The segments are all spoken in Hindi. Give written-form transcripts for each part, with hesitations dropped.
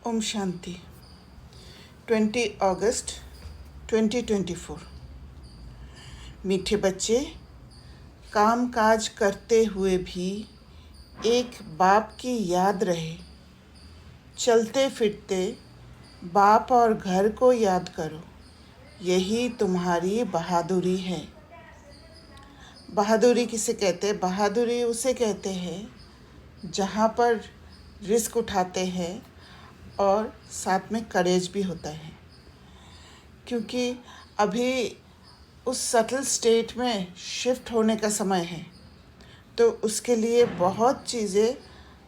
ओम शांति। 20 अगस्त 2024। मीठे बच्चे, काम काज करते हुए भी एक बाप की याद रहे। चलते फिरते बाप और घर को याद करो। यही तुम्हारी बहादुरी है। बहादुरी किसे कहते हैं? बहादुरी उसे कहते हैं जहाँ पर रिस्क उठाते हैं और साथ में करेज भी होता है। क्योंकि अभी उस सटल स्टेट में शिफ्ट होने का समय है, तो उसके लिए बहुत चीज़ें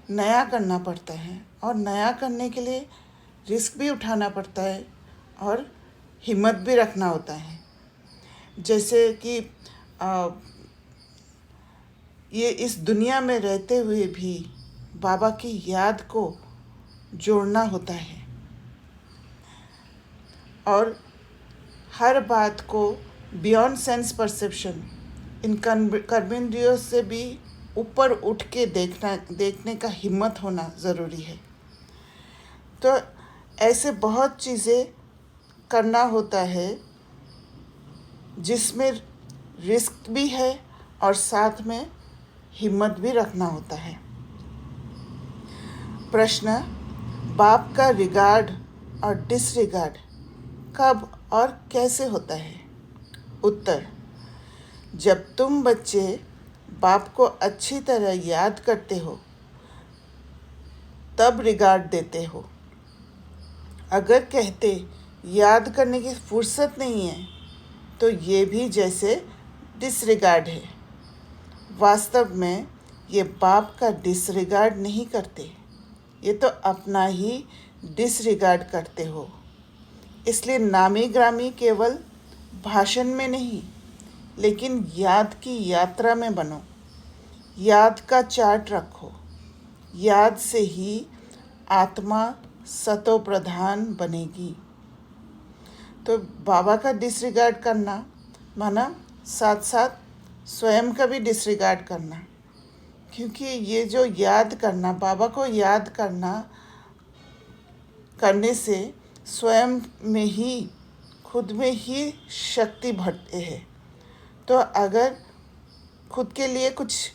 नया करना पड़ता है और नया करने के लिए रिस्क भी उठाना पड़ता है और हिम्मत भी रखना होता है। जैसे कि ये इस दुनिया में रहते हुए भी बाबा की याद को जोड़ना होता है और हर बात को बियॉन्ड सेंस परसेप्शन, इन कर्मेंद्रियों से भी ऊपर उठ के देखने का हिम्मत होना ज़रूरी है। तो ऐसे बहुत चीज़ें करना होता है जिसमें रिस्क भी है और साथ में हिम्मत भी रखना होता है। प्रश्न: बाप का रिगार्ड और डिसरिगार्ड कब और कैसे होता है? उत्तर: जब तुम बच्चे बाप को अच्छी तरह याद करते हो तब रिगार्ड देते हो। अगर कहते याद करने की फुर्सत नहीं है तो ये भी जैसे डिसरिगार्ड है। वास्तव में ये बाप का डिसरिगार्ड नहीं करते, ये तो अपना ही डिसरिगार्ड करते हो। इसलिए नामी ग्रामी केवल भाषण में नहीं लेकिन याद की यात्रा में बनो। याद का चार्ट रखो। याद से ही आत्मा सतो प्रधान बनेगी। तो बाबा का डिसरिगार्ड करना माना साथ साथ स्वयं का भी डिसरिगार्ड करना, क्योंकि ये जो याद करना, बाबा को याद करने से स्वयं में ही, खुद में ही शक्ति बढ़ते है। तो अगर खुद के लिए कुछ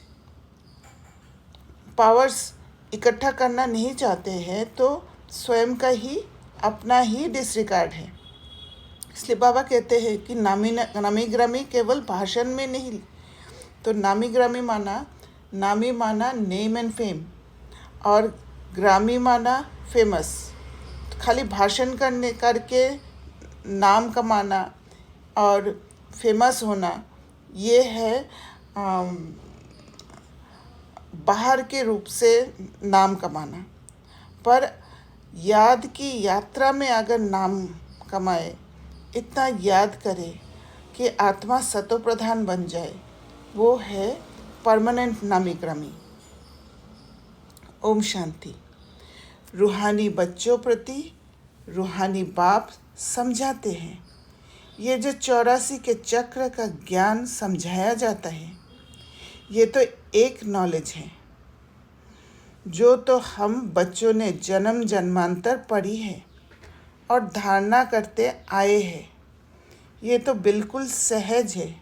पावर्स इकट्ठा करना नहीं चाहते हैं तो स्वयं का ही अपना ही डिसरिगार्ड है। इसलिए बाबा कहते हैं कि नामी ग्रामी केवल भाषण में नहीं। तो नामी माना नेम एंड फेम और ग्रामी माना फेमस। खाली भाषण करके नाम कमाना और फेमस होना, ये है बाहर के रूप से नाम कमाना। पर याद की यात्रा में अगर नाम कमाए, इतना याद करे कि आत्मा सतो प्रधान बन जाए, वो है परमानेंट नामी ग्रामी। ओम शांति। रूहानी बच्चों प्रति रूहानी बाप समझाते हैं। ये जो 84 के चक्र का ज्ञान समझाया जाता है, ये तो एक नॉलेज है जो तो हम बच्चों ने जन्म जन्मांतर पढ़ी है और धारणा करते आए हैं। ये तो बिल्कुल सहज है,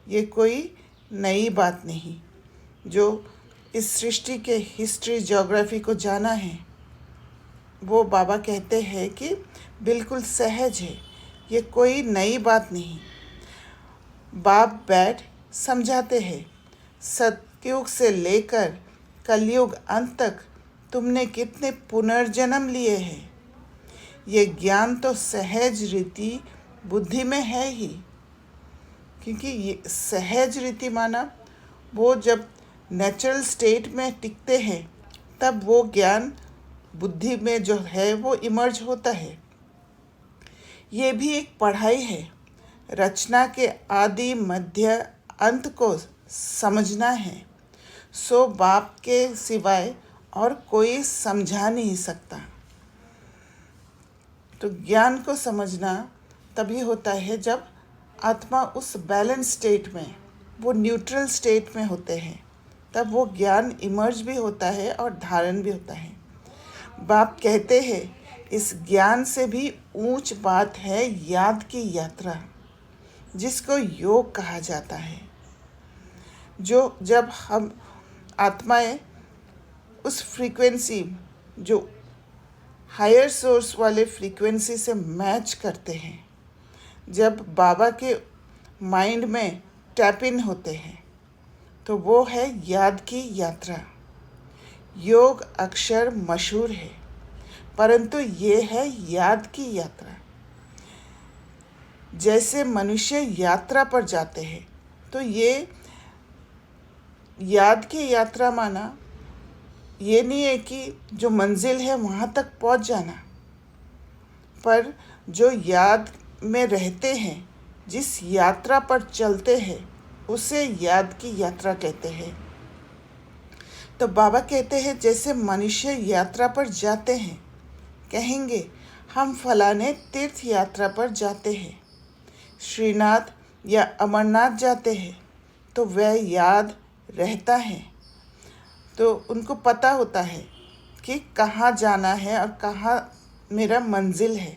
ये कोई नई बात नहीं। जो इस सृष्टि के हिस्ट्री ज्योग्राफी को जाना है, वो बाबा कहते हैं कि बिल्कुल सहज है, ये कोई नई बात नहीं। बाप बैठ समझाते हैं, सतयुग से लेकर कलयुग अंत तक तुमने कितने पुनर्जन्म लिए हैं। ये ज्ञान तो सहज रीति बुद्धि में है ही, क्योंकि ये सहज रीति माना वो जब नेचुरल स्टेट में टिकते हैं तब वो ज्ञान बुद्धि में जो है वो इमर्ज होता है। ये भी एक पढ़ाई है। रचना के आदि मध्य अंत को समझना है, सो बाप के सिवाय और कोई समझा नहीं सकता। तो ज्ञान को समझना तभी होता है जब आत्मा उस बैलेंस स्टेट में, वो न्यूट्रल स्टेट में होते हैं, तब वो ज्ञान इमर्ज भी होता है और धारण भी होता है। बाप कहते हैं इस ज्ञान से भी ऊंच बात है याद की यात्रा, जिसको योग कहा जाता है। जो जब हम आत्माएं उस फ्रीक्वेंसी, जो हायर सोर्स वाले फ्रीक्वेंसी से मैच करते हैं, जब बाबा के माइंड में टैप इन होते हैं, तो वो है याद की यात्रा। योग अक्षर मशहूर है, परंतु ये है याद की यात्रा। जैसे मनुष्य यात्रा पर जाते हैं, तो ये याद की यात्रा माना ये नहीं है कि जो मंजिल है वहाँ तक पहुँच जाना, पर जो याद में रहते हैं, जिस यात्रा पर चलते हैं, उसे याद की यात्रा कहते हैं। तो बाबा कहते हैं जैसे मनुष्य यात्रा पर जाते हैं, कहेंगे हम फलाने तीर्थ यात्रा पर जाते हैं, श्रीनाथ या अमरनाथ जाते हैं, तो वह याद रहता है। तो उनको पता होता है कि कहाँ जाना है और कहाँ मेरा मंजिल है।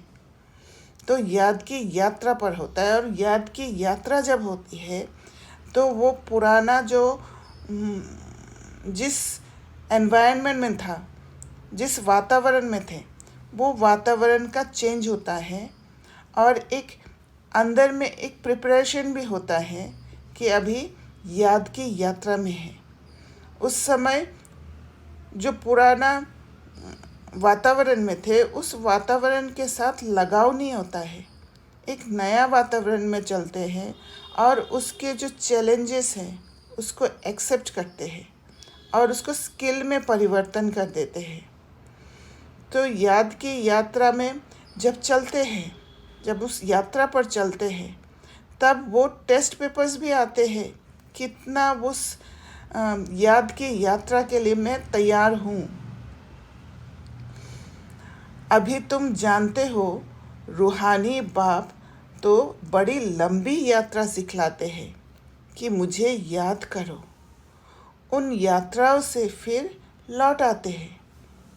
तो याद की यात्रा पर होता है, और याद की यात्रा जब होती है तो वो पुराना जो जिस एनवायरनमेंट में था, जिस वातावरण में थे, वो वातावरण का चेंज होता है, और एक अंदर में एक प्रिपरेशन भी होता है कि अभी याद की यात्रा में है। उस समय जो पुराना वातावरण में थे, उस वातावरण के साथ लगाव नहीं होता है। एक नया वातावरण में चलते हैं और उसके जो चैलेंजेस हैं उसको एक्सेप्ट करते हैं और उसको स्किल में परिवर्तन कर देते हैं। तो याद की यात्रा में जब चलते हैं, जब उस यात्रा पर चलते हैं, तब वो टेस्ट पेपर्स भी आते हैं, कितना उस याद की यात्रा के लिए मैं तैयार हूँ। अभी तुम जानते हो रूहानी बाप तो बड़ी लंबी यात्रा सिखलाते हैं कि मुझे याद करो। उन यात्राओं से फिर लौट आते हैं।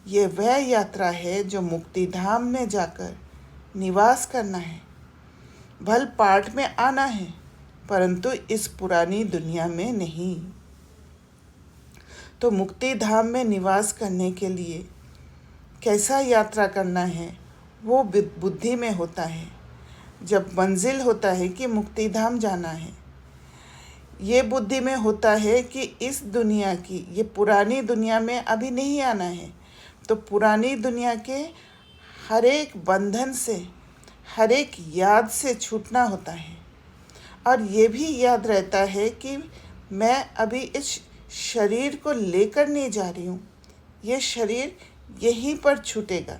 ये वह यात्रा है जो मुक्ति धाम में जाकर निवास करना है। भल पाठ में आना है, परंतु इस पुरानी दुनिया में नहीं। तो मुक्ति धाम में निवास करने के लिए कैसा यात्रा करना है, वो बुद्धि में होता है। जब मंजिल होता है कि मुक्ति धाम जाना है, ये बुद्धि में होता है कि इस दुनिया की, ये पुरानी दुनिया में अभी नहीं आना है। तो पुरानी दुनिया के हर एक बंधन से, हर एक याद से छूटना होता है। और ये भी याद रहता है कि मैं अभी इस शरीर को लेकर नहीं जा रही हूँ, ये शरीर यहीं पर छूटेगा।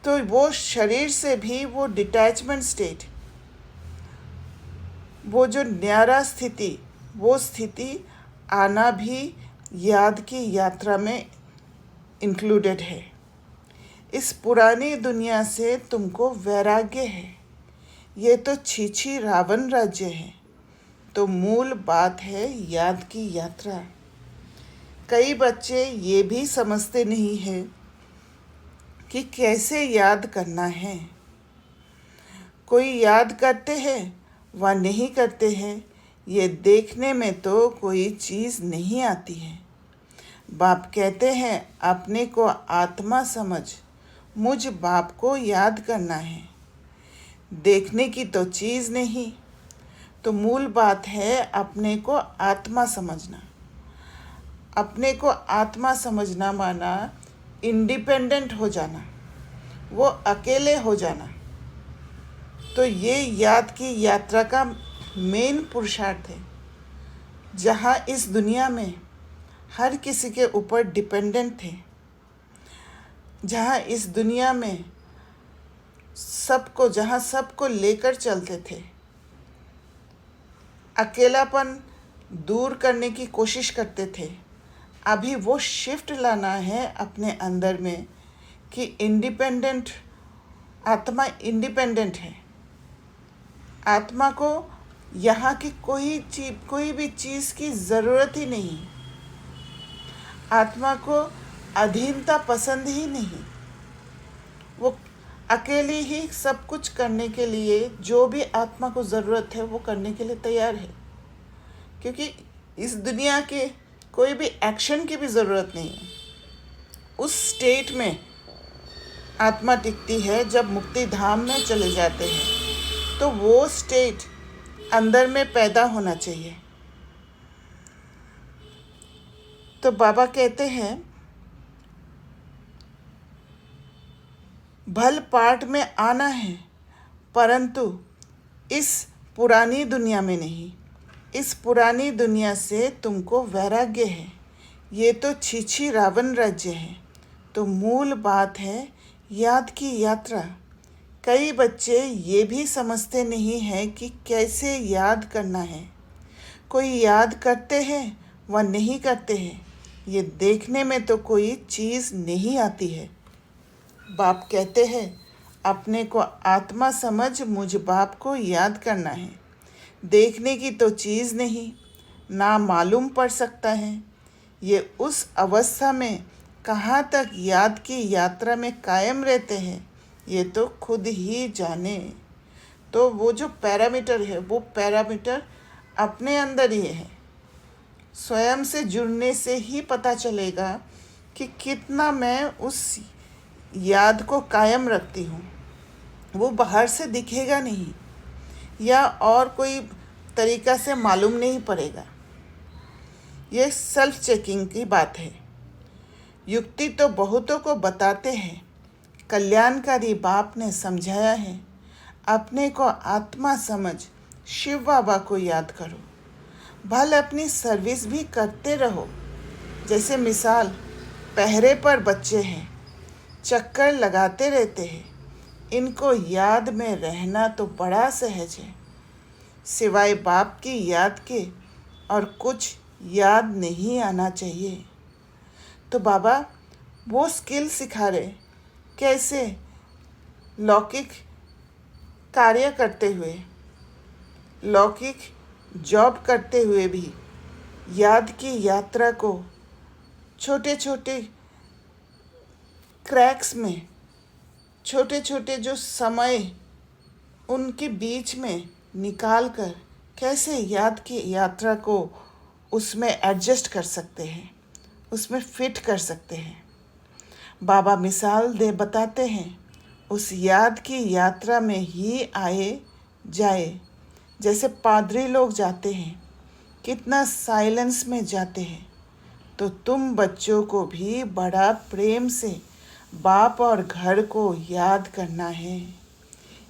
तो वो शरीर से भी वो डिटैचमेंट स्टेट, वो जो न्यारा स्थिति, वो स्थिति आना भी याद की यात्रा में इंक्लूडेड है। इस पुरानी दुनिया से तुमको वैराग्य है। ये तो छीछी रावण राज्य है। तो मूल बात है याद की यात्रा। कई बच्चे ये भी समझते नहीं हैं कि कैसे याद करना है। कोई याद करते हैं व नहीं करते हैं, ये देखने में तो कोई चीज़ नहीं आती है। बाप कहते हैं अपने को आत्मा समझ, मुझ बाप को याद करना है, देखने की तो चीज़ नहीं। तो मूल बात है अपने को आत्मा समझना। अपने को आत्मा समझना माना इंडिपेंडेंट हो जाना, वो अकेले हो जाना। तो ये याद की यात्रा का मेन पुरुषार्थ है, जहाँ इस दुनिया में हर किसी के ऊपर डिपेंडेंट थे, जहाँ इस दुनिया में सबको लेकर चलते थे, अकेलापन दूर करने की कोशिश करते थे। अभी वो शिफ्ट लाना है अपने अंदर में कि इंडिपेंडेंट, आत्मा इंडिपेंडेंट है। आत्मा को यहाँ की कोई भी चीज़ की ज़रूरत ही नहीं। आत्मा को अधीनता पसंद ही नहीं। वो अकेली ही सब कुछ करने के लिए, जो भी आत्मा को ज़रूरत है वो करने के लिए तैयार है, क्योंकि इस दुनिया के कोई भी एक्शन की भी ज़रूरत नहीं है। उस स्टेट में आत्मा टिकती है जब मुक्ति धाम में चले जाते हैं, तो वो स्टेट अंदर में पैदा होना चाहिए। तो बाबा कहते हैं, भल पाठ में आना है, परंतु इस पुरानी दुनिया में नहीं। इस पुरानी दुनिया से तुमको वैराग्य है। ये तो छीछी रावण राज्य है। तो मूल बात है याद की यात्रा। कई बच्चे ये भी समझते नहीं हैं कि कैसे याद करना है। कोई याद करते हैं व नहीं करते हैं, ये देखने में तो कोई चीज़ नहीं आती है। बाप कहते हैं, अपने को आत्मा समझ मुझ बाप को याद करना है। देखने की तो चीज़ नहीं, ना मालूम पड़ सकता है। ये उस अवस्था में कहाँ तक याद की यात्रा में कायम रहते हैं, ये तो खुद ही जाने। तो वो जो पैरामीटर है, वो पैरामीटर अपने अंदर ही है। स्वयं से जुड़ने से ही पता चलेगा कि कितना मैं उस याद को कायम रखती हूँ। वो बाहर से दिखेगा नहीं, या और कोई तरीका से मालूम नहीं पड़ेगा। ये सेल्फ चेकिंग की बात है। युक्ति तो बहुतों को बताते हैं, कल्याणकारी बाप ने समझाया है, अपने को आत्मा समझ शिव बाबा को याद करो। भले अपनी सर्विस भी करते रहो। जैसे मिसाल, पहरे पर बच्चे हैं, चक्कर लगाते रहते हैं। इनको याद में रहना तो बड़ा सहज है। सिवाय बाप की याद के और कुछ याद नहीं आना चाहिए। तो बाबा वो स्किल सिखा रहे, कैसे लौकिक कार्य करते हुए, लौकिक जॉब करते हुए भी याद की यात्रा को छोटे छोटे क्रैक्स में, छोटे छोटे जो समय उनके बीच में निकाल कर कैसे याद की यात्रा को उसमें एडजस्ट कर सकते हैं, उसमें फिट कर सकते हैं। बाबा मिसाल दे बताते हैं, उस याद की यात्रा में ही आए जाए। जैसे पादरी लोग जाते हैं, कितना साइलेंस में जाते हैं। तो तुम बच्चों को भी बड़ा प्रेम से बाप और घर को याद करना है।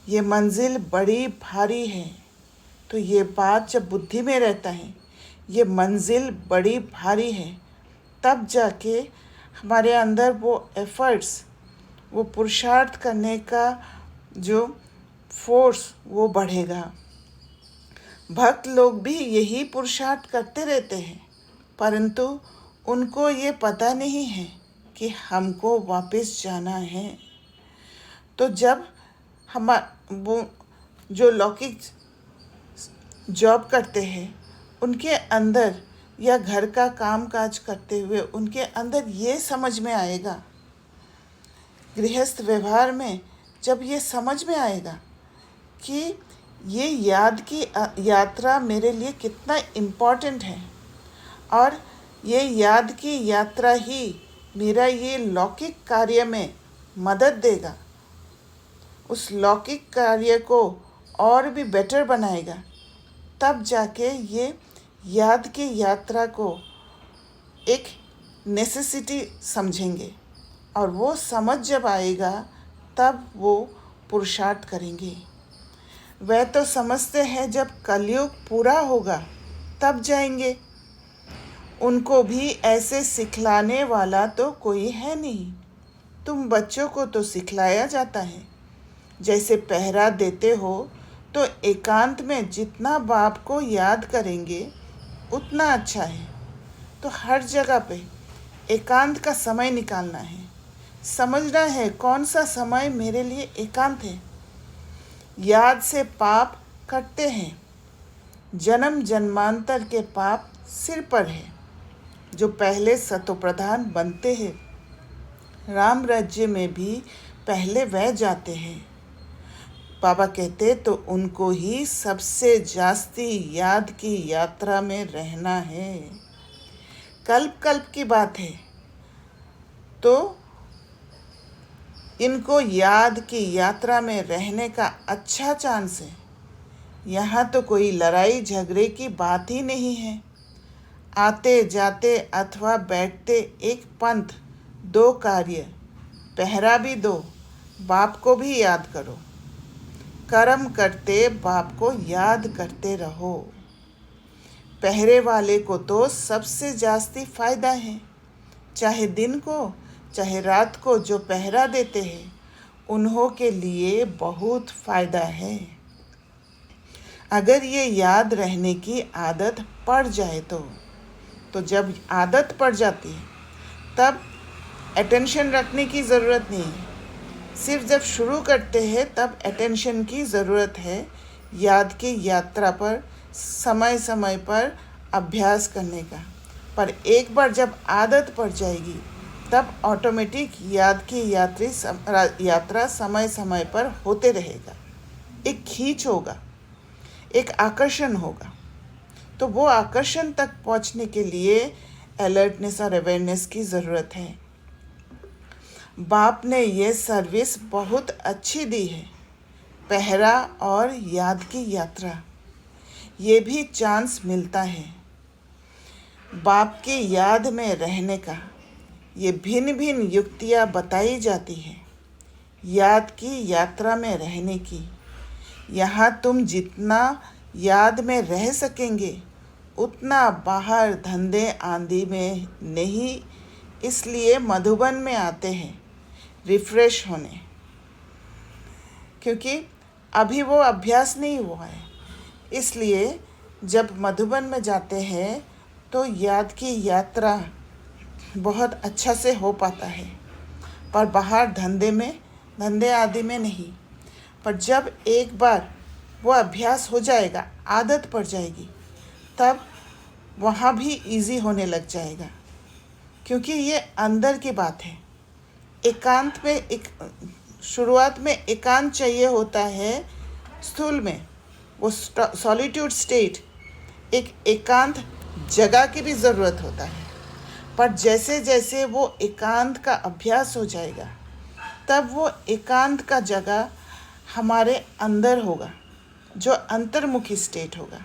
ये मंजिल बड़ी भारी है। तो ये बात जब बुद्धि में रहता है, ये मंजिल बड़ी भारी है, तब जाके हमारे अंदर वो एफर्ट्स, वो पुरुषार्थ करने का जो फोर्स वो बढ़ेगा। भक्त लोग भी यही पुरुषार्थ करते रहते हैं, परंतु उनको ये पता नहीं है कि हमको वापस जाना है। तो जब हम वो जो लौकिक जॉब करते हैं, उनके अंदर या घर का काम काज करते हुए उनके अंदर ये समझ में आएगा, गृहस्थ व्यवहार में जब ये समझ में आएगा कि ये याद की यात्रा मेरे लिए कितना इम्पोर्टेंट है, और ये याद की यात्रा ही मेरा ये लौकिक कार्य में मदद देगा, उस लौकिक कार्य को और भी बेटर बनाएगा, तब जाके ये याद की यात्रा को एक नेसेसिटी समझेंगे। और वो समझ जब आएगा तब वो पुरुषार्थ करेंगे। वह तो समझते हैं जब कलयुग पूरा होगा तब जाएंगे। उनको भी ऐसे सिखलाने वाला तो कोई है नहीं। तुम बच्चों को तो सिखलाया जाता है। जैसे पहरा देते हो तो एकांत में जितना बाप को याद करेंगे उतना अच्छा है। तो हर जगह पे एकांत का समय निकालना है, समझना है कौन सा समय मेरे लिए एकांत है। याद से पाप कटते हैं, जन्म जन्मांतर के पाप सिर पर है। जो पहले सतो प्रधान बनते हैं राम राज्य में भी पहले वह जाते हैं। बाबा कहते तो उनको ही सबसे जास्ती याद की यात्रा में रहना है। कल्प कल्प की बात है, तो इनको याद की यात्रा में रहने का अच्छा चांस है। यहाँ तो कोई लड़ाई झगड़े की बात ही नहीं है। आते जाते अथवा बैठते एक पंथ, दो कार्य, पहरा भी दो, बाप को भी याद करो। कर्म करते बाप को याद करते रहो। पहरे वाले को तो सबसे जास्ती फ़ायदा है। चाहे दिन को चाहे रात को जो पहरा देते हैं, उन्हों के लिए बहुत फ़ायदा है। अगर ये याद रहने की आदत पड़ जाए तो जब आदत पड़ जाती है तब अटेंशन रखने की ज़रूरत नहीं है। सिर्फ जब शुरू करते हैं तब अटेंशन की ज़रूरत है। याद की यात्रा पर समय समय पर अभ्यास करने का। पर एक बार जब आदत पड़ जाएगी तब ऑटोमेटिक याद की यात्रा समय समय पर होते रहेगा। एक खींच होगा, एक आकर्षण होगा। तो वो आकर्षण तक पहुंचने के लिए अलर्टनेस और अवेयरनेस की ज़रूरत है। बाप ने ये सर्विस बहुत अच्छी दी है, पहरा और याद की यात्रा। ये भी चांस मिलता है बाप की याद में रहने का। ये भिन्न भिन्न युक्तियाँ बताई जाती हैं याद की यात्रा में रहने की। यहाँ तुम जितना याद में रह सकेंगे उतना बाहर धंधे आंधी में नहीं। इसलिए मधुबन में आते हैं रिफ़्रेश होने, क्योंकि अभी वो अभ्यास नहीं हुआ है। इसलिए जब मधुबन में जाते हैं तो याद की यात्रा बहुत अच्छा से हो पाता है, पर बाहर धंधे आदि में नहीं। पर जब एक बार वो अभ्यास हो जाएगा, आदत पड़ जाएगी, तब वहाँ भी इजी होने लग जाएगा, क्योंकि ये अंदर की बात है। एकांत में शुरुआत में एकांत चाहिए होता है। स्थूल में वो सॉलिट्यूड स्टेट, एक एकांत जगह की भी ज़रूरत होता है। पर जैसे जैसे वो एकांत का अभ्यास हो जाएगा तब वो एकांत का जगह हमारे अंदर होगा, जो अंतर्मुखी स्टेट होगा।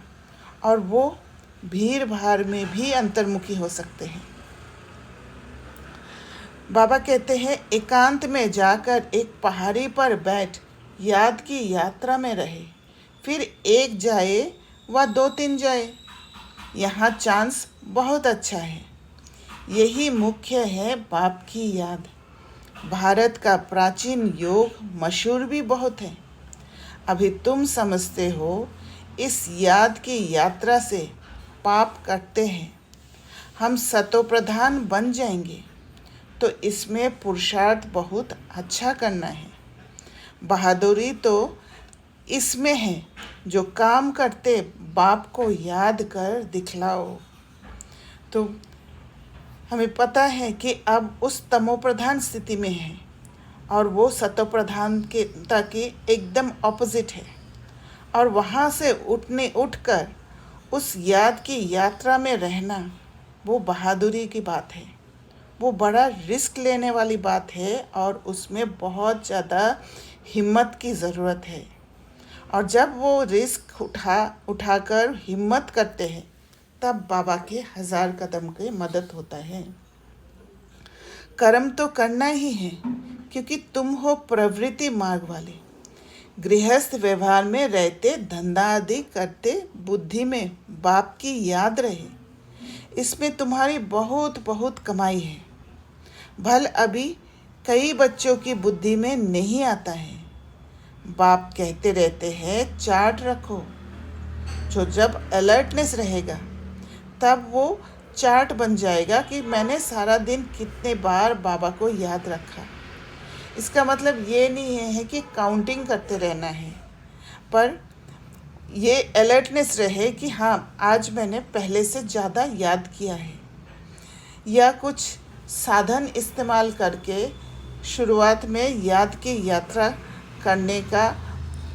और वो भीड़ भाड़ में भी अंतर्मुखी हो सकते हैं। बाबा कहते हैं एकांत में जाकर एक पहाड़ी पर बैठ याद की यात्रा में रहे, फिर एक जाए व 2-3 जाए। यहाँ चांस बहुत अच्छा है। यही मुख्य है बाप की याद। भारत का प्राचीन योग मशहूर भी बहुत है। अभी तुम समझते हो इस याद की यात्रा से पाप कटते हैं, हम सतोप्रधान बन जाएंगे। तो इसमें पुरुषार्थ बहुत अच्छा करना है। बहादुरी तो इसमें है जो काम करते बाप को याद कर दिखलाओ। तो हमें पता है कि अब उस तमोप्रधान स्थिति में है और वो सतोप्रधान के ताकि एकदम ऑपोजिट है। और वहाँ से उठकर उस याद की यात्रा में रहना वो बहादुरी की बात है। वो बड़ा रिस्क लेने वाली बात है और उसमें बहुत ज़्यादा हिम्मत की ज़रूरत है। और जब वो रिस्क उठाकर हिम्मत करते हैं तब बाबा के 1000 कदम की मदद होता है। कर्म तो करना ही है, क्योंकि तुम हो प्रवृत्ति मार्ग वाले। गृहस्थ व्यवहार में रहते धंधा आदि करते बुद्धि में बाप की याद रहे, इसमें तुम्हारी बहुत बहुत कमाई है। भल अभी कई बच्चों की बुद्धि में नहीं आता है। बाप कहते रहते हैं चार्ट रखो, जो जब अलर्टनेस रहेगा तब वो चार्ट बन जाएगा कि मैंने सारा दिन कितने बार बाबा को याद रखा। इसका मतलब ये नहीं है कि काउंटिंग करते रहना है, पर ये अलर्टनेस रहे कि हाँ आज मैंने पहले से ज़्यादा याद किया है। या कुछ साधन इस्तेमाल करके शुरुआत में याद की यात्रा करने का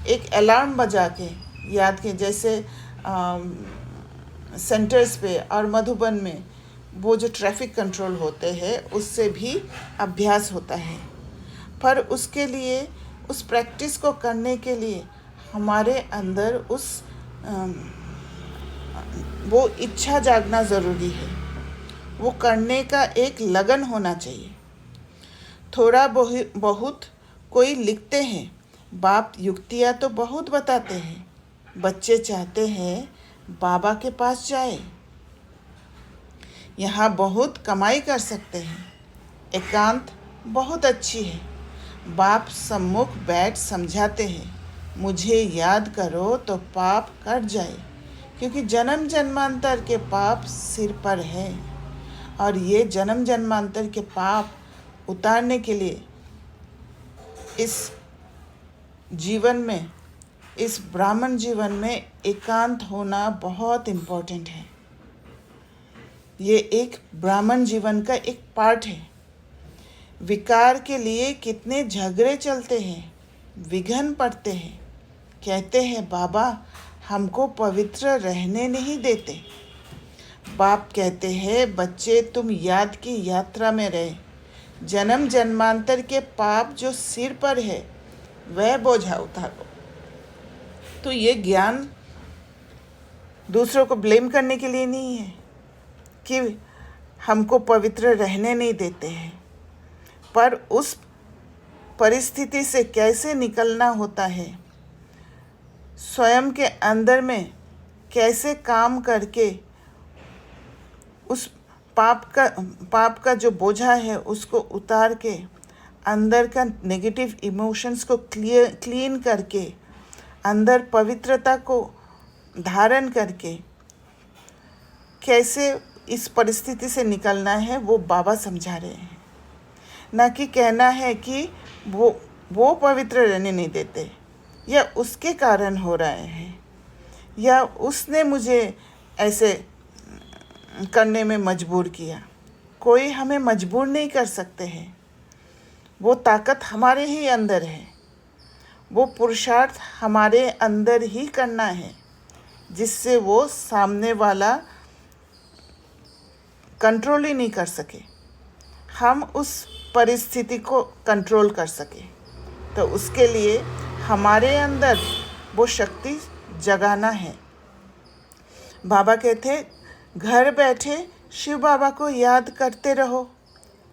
एक अलार्म बजा के याद के, जैसे सेंटर्स पे और मधुबन में वो जो ट्रैफिक कंट्रोल होते हैं उससे भी अभ्यास होता है। पर उसके लिए, उस प्रैक्टिस को करने के लिए हमारे अंदर वो इच्छा जागना ज़रूरी है। वो करने का एक लगन होना चाहिए। थोड़ा बहुत कोई लिखते हैं, बाप युक्तियाँ तो बहुत बताते हैं। बच्चे चाहते हैं बाबा के पास जाए, यहाँ बहुत कमाई कर सकते हैं, एकांत बहुत अच्छी है। बाप सम्मुख बैठ समझाते हैं, मुझे याद करो तो पाप कट जाए, क्योंकि जन्म जन्मांतर के पाप सिर पर है। और ये जन्म जन्मांतर के पाप उतारने के लिए इस जीवन में, इस ब्राह्मण जीवन में एकांत होना बहुत इम्पोर्टेंट है। ये एक ब्राह्मण जीवन का एक पार्ट है। विकार के लिए कितने झगड़े चलते हैं, विघ्न पड़ते हैं। कहते हैं बाबा हमको पवित्र रहने नहीं देते। बाप कहते हैं बच्चे तुम याद की यात्रा में रहे, जन्म जन्मांतर के पाप जो सिर पर है वह बोझा उतारो। तो ये ज्ञान दूसरों को ब्लेम करने के लिए नहीं है कि हमको पवित्र रहने नहीं देते हैं, पर उस परिस्थिति से कैसे निकलना होता है, स्वयं के अंदर में कैसे काम करके उस पाप का जो बोझा है उसको उतार के, अंदर का नेगेटिव इमोशंस को क्लीन करके, अंदर पवित्रता को धारण करके कैसे इस परिस्थिति से निकलना है, वो बाबा समझा रहे हैं। ना कि कहना है कि वो पवित्र रहने नहीं देते, या उसके कारण हो रहे हैं, या उसने मुझे ऐसे करने में मजबूर किया। कोई हमें मजबूर नहीं कर सकते हैं। वो ताकत हमारे ही अंदर है, वो पुरुषार्थ हमारे अंदर ही करना है, जिससे वो सामने वाला कंट्रोल ही नहीं कर सके, हम उस परिस्थिति को कंट्रोल कर सके। तो उसके लिए हमारे अंदर वो शक्ति जगाना है। बाबा कहते घर बैठे शिव बाबा को याद करते रहो।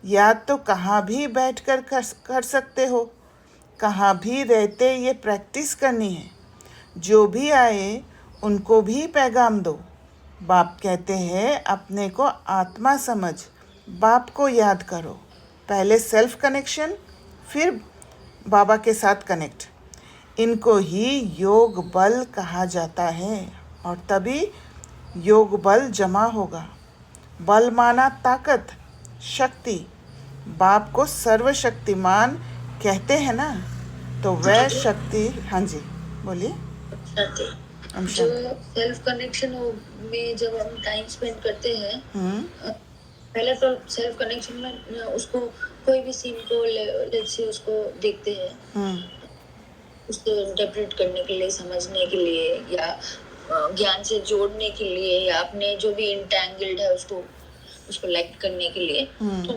याद तो कहाँ भी बैठकर कर सकते हो, कहाँ भी रहते ये प्रैक्टिस करनी है। जो भी आए उनको भी पैगाम दो। बाप कहते हैं अपने को आत्मा समझ, बाप को याद करो। पहले सेल्फ कनेक्शन, फिर बाबा के साथ कनेक्ट। इनको ही योग बल कहा जाता है, और तभी योग बल जमा होगा। बल माना ताकत, शक्ति। बाप को सर्वशक्तिमान कहते हैं ना, तो वह शक्ति। हाँ जी बोलिए। जो सेल्फ कनेक्शन में जब हम टाइम स्पेंड करते हैं, पहले तो सेल्फ कनेक्शन में उसको कोई भी सीन को लेट्स से उसको देखते हैं, उसको इंटरप्रेट करने के लिए, समझने के लिए, या ज्ञान से जोड़ने के लिए, या अपने जो भी इंटैंगल्ड है उसको लाइट करने के लिए, तो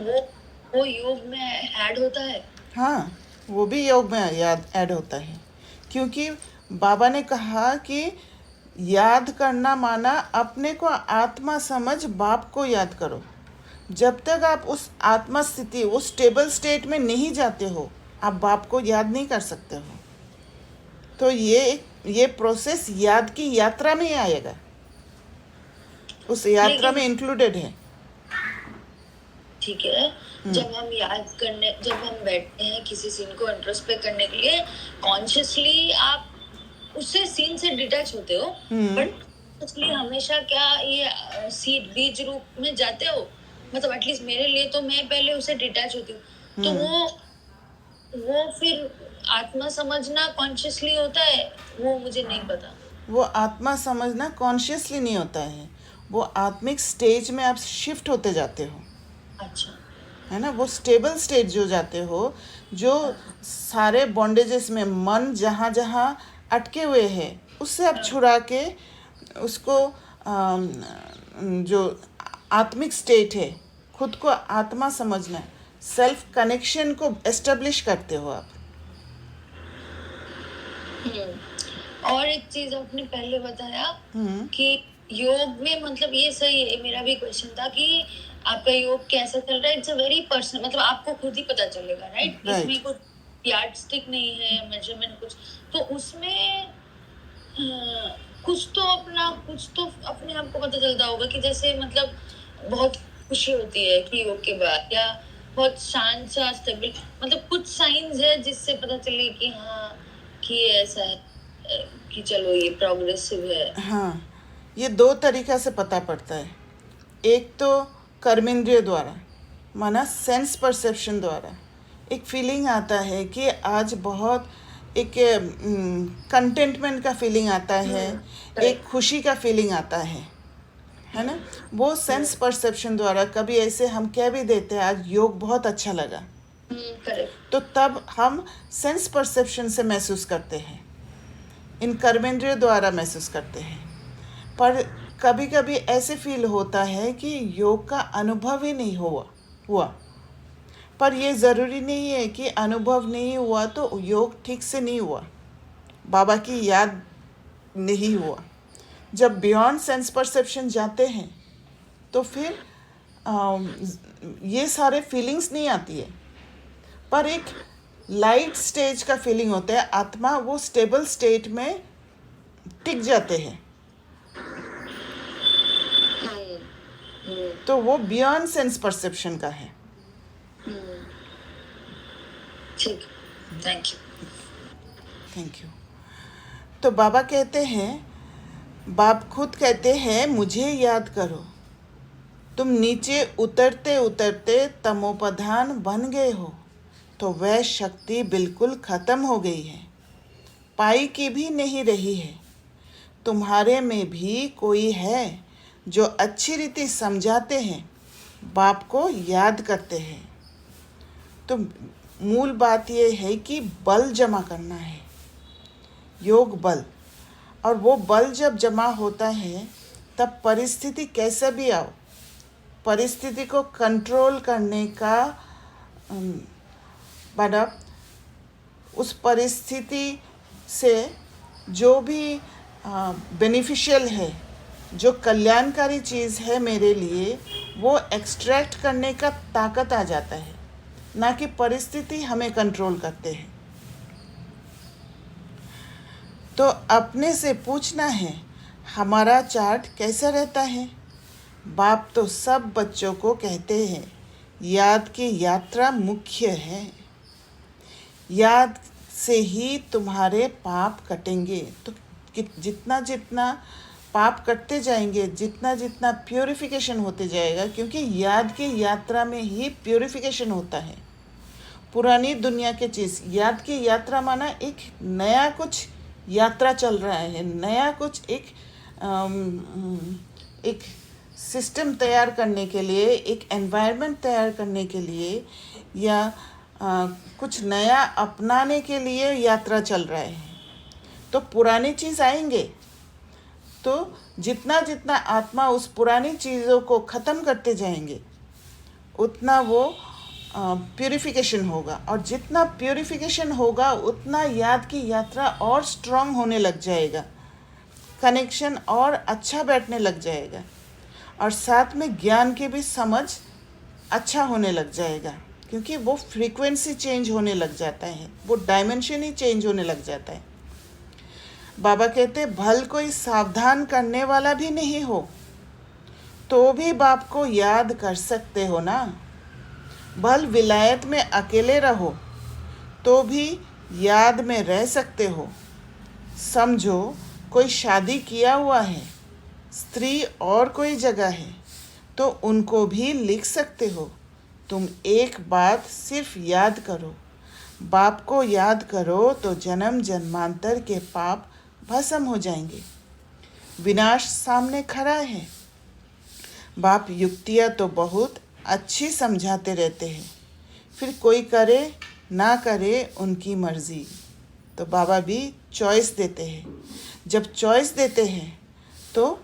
वो योग में ऐड होता है। हाँ, वो भी योग में ऐड होता है, क्योंकि बाबा ने कहा कि याद करना माना अपने को आत्मा समझ, बाप को याद करो। जब तक आप उस आत्मा स्थिति, उस स्टेबल स्टेट में नहीं जाते हो, आप बाप को याद नहीं कर सकते हो। तो ये प्रोसेस याद की यात्रा में ही आएगा, उस यात्रा में इंक्लूडेड है। ठीक है, जब हम बैठते हैं किसी सीन को इंट्रोस्पेक्ट करने के लिए, कॉन्शियसली आप उससे सीन से डिटैच होते हो, बट इसलिए हमेशा क्या ये सीड बीज रूप में जाते हो? मतलब एटलीस्ट मेरे लिए तो मैं पहले उससे डिटैच होती हूँ, तो वो फिर आत्मा समझना कॉन्शियसली होता है, वो मुझे नहीं पता। वो आत्मा समझना कॉन्शियसली नहीं होता है, वो आत्मिक स्टेज में आप शिफ्ट होते जाते हो। अच्छा। है ना, वो स्टेबल स्टेट जो जाते हो, जो सारे बॉन्डेजेस में मन जहाँ जहाँ अटके हुए हैं उससे आप छुड़ा के उसको जो आत्मिक स्टेट है, खुद को आत्मा समझना, सेल्फ कनेक्शन को एस्टेब्लिश करते हो आप। और एक चीज आपने पहले बताया कि योग में, मतलब ये सही है, मेरा भी क्वेश्चन था कि आपका योग कैसा चल रहा है। इट्स अ वेरी पर्सनल, मतलब आपको खुद ही पता चलेगा, राइट? इसमें कुछ यार्ड स्टिक नहीं है, मेजरमेंट कुछ, तो उसमें कुछ तो अपने आप को पता चलता होगा कि जैसे मतलब बहुत खुशी होती है कि योग के बाद, या बहुत शांत सा स्टेबल, मतलब कुछ साइंस है जिससे पता चले कि हाँ कि ऐसा है कि चलो ये प्रोग्रेसिव है। हाँ, ये दो तरीका से पता पड़ता है। एक तो कर्मेंद्रिय द्वारा, माना सेंस परसेप्शन द्वारा एक फीलिंग आता है कि आज बहुत एक कंटेंटमेंट का फीलिंग आता है, एक खुशी का फीलिंग आता है ना, वो सेंस परसेप्शन द्वारा। कभी ऐसे हम कह भी देते हैं आज योग बहुत अच्छा लगा, तो तब हम सेंस परसेप्शन से महसूस करते हैं, इन कर्मेंद्रिय द्वारा महसूस करते हैं। पर कभी कभी ऐसे फील होता है कि योग का अनुभव ही नहीं हुआ। पर ये ज़रूरी नहीं है कि अनुभव नहीं हुआ तो योग ठीक से नहीं हुआ, बाबा की याद नहीं हुआ। जब बियॉन्ड सेंस परसेप्शन जाते हैं तो फिर ये सारे फीलिंग्स नहीं आती है, पर एक लाइट स्टेज का फीलिंग होता है, आत्मा वो स्टेबल स्टेट में टिक जाते हैं, तो वो बियॉन्ड सेंस परसेप्शन का है। ठीक, थैंक यू। तो बाबा कहते हैं, बाप खुद कहते हैं मुझे याद करो, तुम नीचे उतरते उतरते तमोप्रधान बन गए हो, तो वह शक्ति बिल्कुल ख़त्म हो गई है, पाई की भी नहीं रही है। तुम्हारे में भी कोई है जो अच्छी रीति समझाते हैं, बाप को याद करते हैं। तो मूल बात यह है कि बल जमा करना है, योग बल। और वो बल जब जमा होता है तब परिस्थिति कैसे भी आओ, परिस्थिति को कंट्रोल करने का मतलब उस परिस्थिति से जो भी बेनिफिशियल है, जो कल्याणकारी चीज़ है मेरे लिए, वो एक्सट्रैक्ट करने का ताकत आ जाता है, ना कि परिस्थिति हमें कंट्रोल करते हैं। तो अपने से पूछना है हमारा चार्ट कैसा रहता है। बाप तो सब बच्चों को कहते हैं याद की यात्रा मुख्य है, याद से ही तुम्हारे पाप कटेंगे। तो जितना जितना पाप कटते जाएंगे, जितना जितना प्योरिफिकेशन होते जाएगा, क्योंकि याद की यात्रा में ही प्योरिफिकेशन होता है। पुरानी दुनिया के चीज़, याद की यात्रा माना एक नया कुछ यात्रा चल रहा है, नया कुछ एक सिस्टम तैयार करने के लिए, एक एनवायरनमेंट तैयार करने के लिए, या कुछ नया अपनाने के लिए यात्रा चल रहा है। तो पुरानी चीज़ आएंगे, तो जितना जितना आत्मा उस पुरानी चीज़ों को ख़त्म करते जाएंगे उतना वो प्यूरिफिकेशन होगा, और जितना प्यूरिफिकेशन होगा उतना याद की यात्रा और स्ट्रांग होने लग जाएगा, कनेक्शन और अच्छा बैठने लग जाएगा, और साथ में ज्ञान की भी समझ अच्छा होने लग जाएगा, क्योंकि वो फ्रीक्वेंसी चेंज होने लग जाता है, वो डायमेंशन ही चेंज होने लग जाता है। बाबा कहते भल कोई सावधान करने वाला भी नहीं हो तो भी बाप को याद कर सकते हो ना। भल विलायत में अकेले रहो तो भी याद में रह सकते हो। समझो कोई शादी किया हुआ है, स्त्री और कोई जगह है, तो उनको भी लिख सकते हो। तुम एक बात सिर्फ याद करो, बाप को याद करो तो जन्म जन्मांतर के पाप भस्म हो जाएंगे। विनाश सामने खड़ा है। बाप युक्तियाँ तो बहुत अच्छी समझाते रहते हैं, फिर कोई करे ना करे उनकी मर्ज़ी। तो बाबा भी चॉइस देते हैं। जब चॉइस देते हैं तो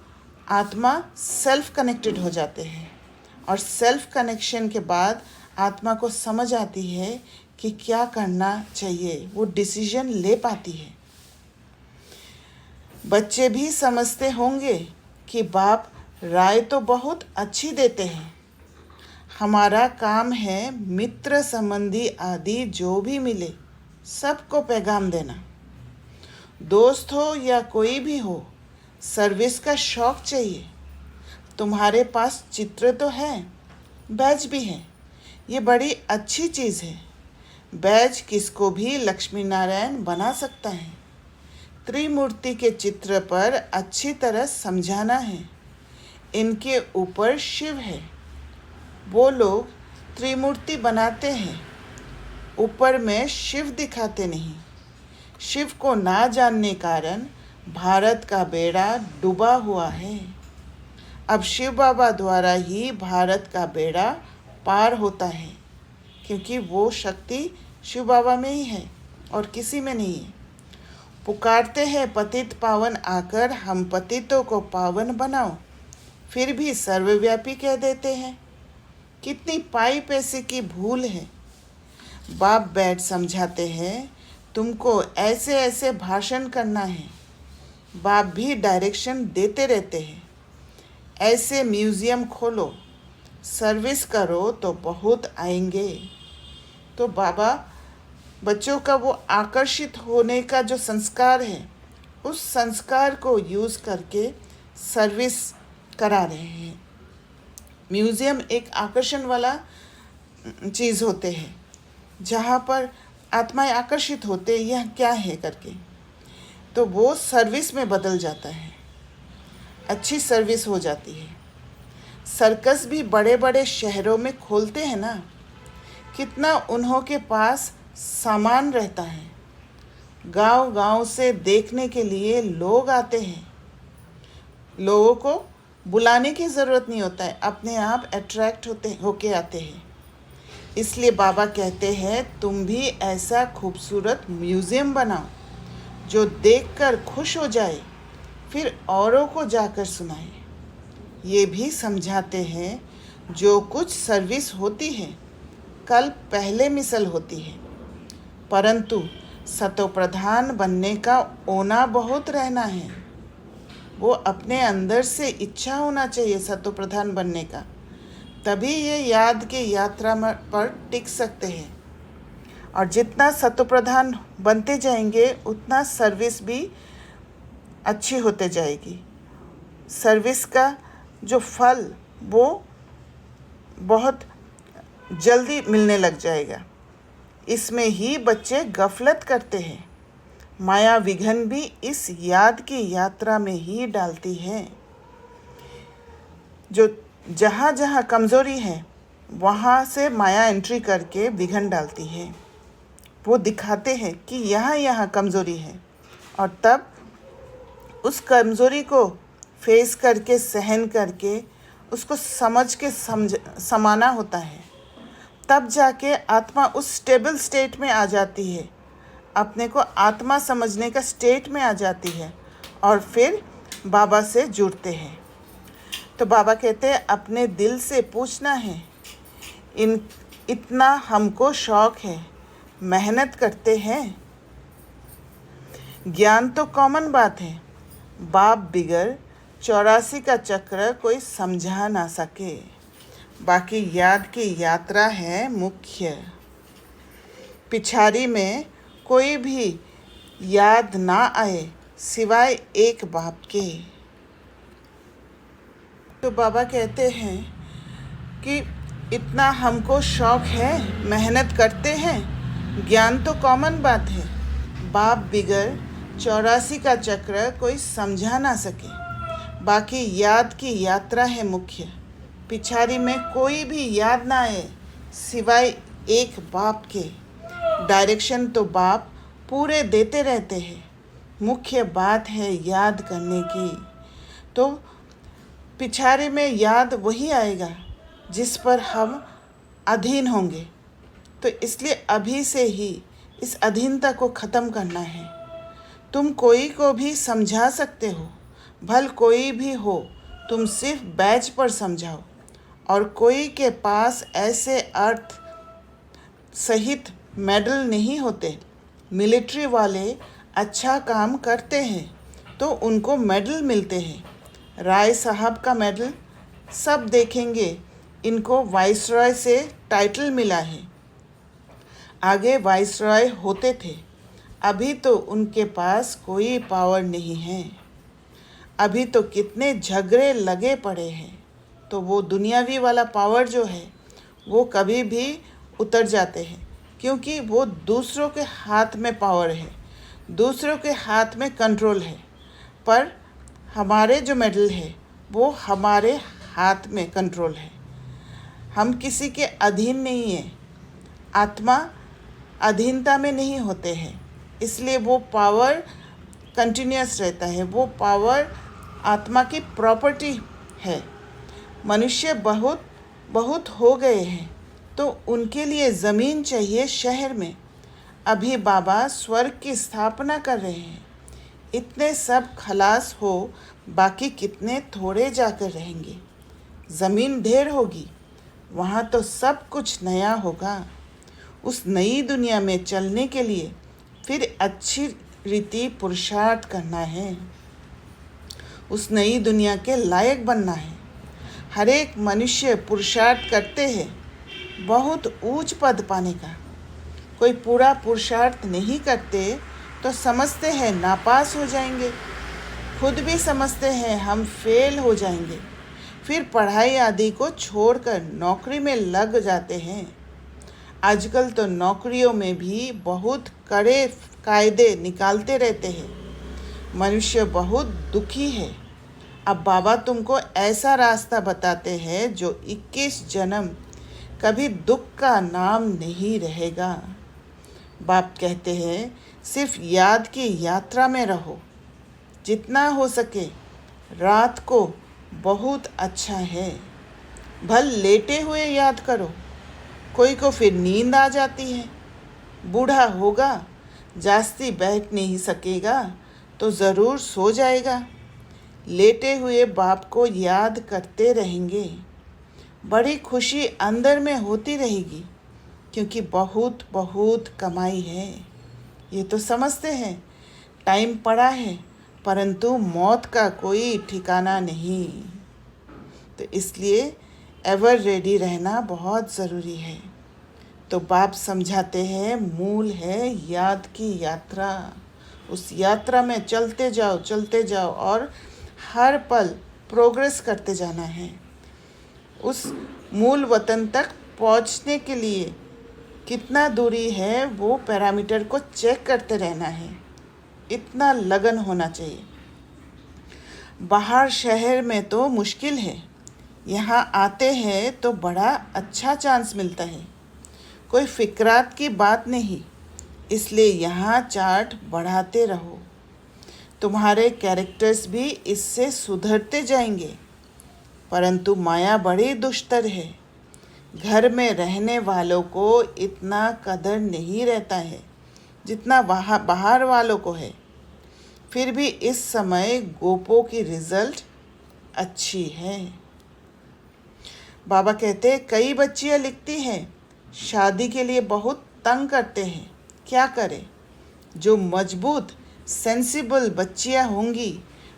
आत्मा सेल्फ कनेक्टेड हो जाते हैं, और सेल्फ कनेक्शन के बाद आत्मा को समझ आती है कि क्या करना चाहिए, वो डिसीजन ले पाती है। बच्चे भी समझते होंगे कि बाप राय तो बहुत अच्छी देते हैं, हमारा काम है मित्र संबंधी आदि जो भी मिले सबको पैगाम देना। दोस्त हो या कोई भी हो, सर्विस का शौक़ चाहिए। तुम्हारे पास चित्र तो है, बैज भी है, ये बड़ी अच्छी चीज़ है। बैज किसको भी लक्ष्मी नारायण बना सकता है। त्रिमूर्ति के चित्र पर अच्छी तरह समझाना है, इनके ऊपर शिव है। वो लोग त्रिमूर्ति बनाते हैं, ऊपर में शिव दिखाते नहीं। शिव को ना जानने कारण भारत का बेड़ा डूबा हुआ है। अब शिव बाबा द्वारा ही भारत का बेड़ा पार होता है, क्योंकि वो शक्ति शिव बाबा में ही है और किसी में नहीं है। पुकारते हैं पतित पावन आकर हम पतितों को पावन बनाओ, फिर भी सर्वव्यापी कह देते हैं। कितनी पाई पैसे की भूल है। बाप बैठ समझाते हैं, तुमको ऐसे ऐसे भाषण करना है। बाप भी डायरेक्शन देते रहते हैं, ऐसे म्यूज़ियम खोलो, सर्विस करो तो बहुत आएंगे। तो बाबा बच्चों का वो आकर्षित होने का जो संस्कार है, उस संस्कार को यूज़ करके सर्विस करा रहे हैं। म्यूज़ियम एक आकर्षण वाला चीज़ होते हैं, जहाँ पर आत्माएं आकर्षित होते हैं, यह क्या है करके, तो वो सर्विस में बदल जाता है, अच्छी सर्विस हो जाती है। सर्कस भी बड़े बड़े शहरों में खोलते हैं ना, कितना उन्हों के पास सामान रहता है। गांव गांव से देखने के लिए लोग आते हैं, लोगों को बुलाने की ज़रूरत नहीं होता है, अपने आप अट्रैक्ट होके आते हैं। इसलिए बाबा कहते हैं तुम भी ऐसा खूबसूरत म्यूज़ियम बनाओ जो देखकर खुश हो जाए, फिर औरों को जाकर सुनाए। ये भी समझाते हैं जो कुछ सर्विस होती है कल पहले मिसल होती है, परंतु सतोप्रधान बनने का ओना बहुत रहना है। वो अपने अंदर से इच्छा होना चाहिए सतोप्रधान बनने का, तभी ये याद की यात्रा पर टिक सकते हैं। और जितना सतोप्रधान बनते जाएंगे उतना सर्विस भी अच्छी होते जाएगी। सर्विस का जो फल वो बहुत जल्दी मिलने लग जाएगा। इसमें ही बच्चे गफलत करते हैं। माया विघन भी इस याद की यात्रा में ही डालती है। जो जहाँ जहाँ कमज़ोरी है वहाँ से माया एंट्री करके विघन डालती है। वो दिखाते हैं कि यहाँ यहाँ कमज़ोरी है, और तब उस कमज़ोरी को फेस करके सहन करके उसको समझ के समाना होता है। तब जाके आत्मा उस स्टेबल स्टेट में आ जाती है, अपने को आत्मा समझने का स्टेट में आ जाती है, और फिर बाबा से जुड़ते हैं। तो बाबा कहते हैं अपने दिल से पूछना है, इतना हमको शौक़ है, मेहनत करते हैं। ज्ञान तो कॉमन बात है, बाप बिगर 84 का चक्र कोई समझा ना सके, बाकी याद की यात्रा है मुख्य। पिछाड़ी में कोई भी याद ना आए सिवाय एक बाप के। तो बाबा कहते हैं कि इतना हमको शौक़ है, मेहनत करते हैं। ज्ञान तो कॉमन बात है, बाप बिगर 84 का चक्र कोई समझा ना सके, बाकी याद की यात्रा है मुख्य। पिछाड़ी में कोई भी याद ना आए सिवाय एक बाप के। डायरेक्शन तो बाप पूरे देते रहते हैं, मुख्य बात है याद करने की। तो पिछाड़ी में याद वही आएगा जिस पर हम अधीन होंगे। तो इसलिए अभी से ही इस अधीनता को ख़त्म करना है। तुम कोई को भी समझा सकते हो, भल कोई भी हो, तुम सिर्फ बैच पर समझाओ। और कोई के पास ऐसे अर्थ सहित मेडल नहीं होते। मिलिट्री वाले अच्छा काम करते हैं तो उनको मेडल मिलते हैं। राय साहब का मेडल सब देखेंगे, इनको वाइसरॉय से टाइटल मिला है। आगे वाइसरॉय होते थे, अभी तो उनके पास कोई पावर नहीं है। अभी तो कितने झगड़े लगे पड़े हैं। तो वो दुनियावी वाला पावर जो है वो कभी भी उतर जाते हैं, क्योंकि वो दूसरों के हाथ में पावर है, दूसरों के हाथ में कंट्रोल है। पर हमारे जो मेडल है वो हमारे हाथ में कंट्रोल है। हम किसी के अधीन नहीं हैं। आत्मा अधीनता में नहीं होते हैं, इसलिए वो पावर कंटिन्यूअस रहता है। वो पावर आत्मा की प्रॉपर्टी है। मनुष्य बहुत बहुत हो गए हैं तो उनके लिए ज़मीन चाहिए शहर में। अभी बाबा स्वर्ग की स्थापना कर रहे हैं। इतने सब खलास हो, बाकी कितने थोड़े जाकर रहेंगे। ज़मीन ढेर होगी, वहाँ तो सब कुछ नया होगा। उस नई दुनिया में चलने के लिए फिर अच्छी रीति पुरुषार्थ करना है। उस नई दुनिया के लायक बनना है। हर एक मनुष्य पुरुषार्थ करते हैं बहुत ऊंच पद पाने का। कोई पूरा पुरुषार्थ नहीं करते तो समझते हैं नापास हो जाएंगे, खुद भी समझते हैं हम फेल हो जाएंगे। फिर पढ़ाई आदि को छोड़कर नौकरी में लग जाते हैं। आजकल तो नौकरियों में भी बहुत कड़े कायदे निकालते रहते हैं। मनुष्य बहुत दुखी है। अब बाबा तुमको ऐसा रास्ता बताते हैं जो 21 जन्म कभी दुख का नाम नहीं रहेगा। बाप कहते हैं सिर्फ याद की यात्रा में रहो। जितना हो सके रात को बहुत अच्छा है। भल लेटे हुए याद करो। कोई को फिर नींद आ जाती है। बूढ़ा होगा, जास्ती बैठ नहीं सकेगा तो ज़रूर सो जाएगा। लेटे हुए बाप को याद करते रहेंगे। बड़ी खुशी अंदर में होती रहेगी, क्योंकि बहुत बहुत कमाई है। ये तो समझते हैं टाइम पड़ा है, परंतु मौत का कोई ठिकाना नहीं। तो इसलिए एवर रेडी रहना बहुत ज़रूरी है। तो बाप समझाते हैं मूल है याद की यात्रा। उस यात्रा में चलते जाओ और हर पल प्रोग्रेस करते जाना है। उस मूल वतन तक पहुंचने के लिए कितना दूरी है वो पैरामीटर को चेक करते रहना है। इतना लगन होना चाहिए। बाहर शहर में तो मुश्किल है, यहाँ आते हैं तो बड़ा अच्छा चांस मिलता है। कोई फिक्रात की बात नहीं, इसलिए यहाँ चार्ट बढ़ाते रहो। तुम्हारे कैरेक्टर्स भी इससे सुधरते जाएंगे। परंतु माया बड़ी दुष्टर है। घर में रहने वालों को इतना कदर नहीं रहता है जितना बाहर वालों को है। फिर भी इस समय गोपों की रिजल्ट अच्छी है। बाबा कहते हैं कई बच्चियां लिखती हैं शादी के लिए बहुत तंग करते हैं, क्या करें। जो मजबूत सेंसिबल बच्चियां होंगी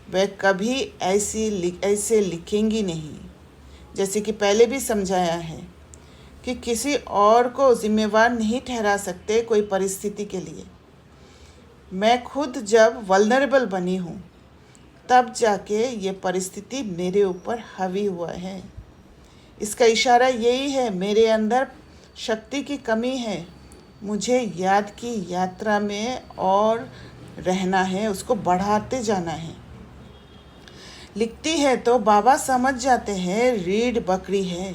वह कभी ऐसे लिखेंगी नहीं। जैसे कि पहले भी समझाया है कि किसी और को जिम्मेवार नहीं ठहरा सकते कोई परिस्थिति के लिए। मैं खुद जब वल्नरेबल बनी हूँ तब जाके ये परिस्थिति मेरे ऊपर हावी हुआ है। इसका इशारा यही है मेरे अंदर शक्ति की कमी है। मुझे याद की यात्रा में और रहना है, उसको बढ़ाते जाना है। लिखती है तो बाबा समझ जाते हैं रीढ़ बकरी है।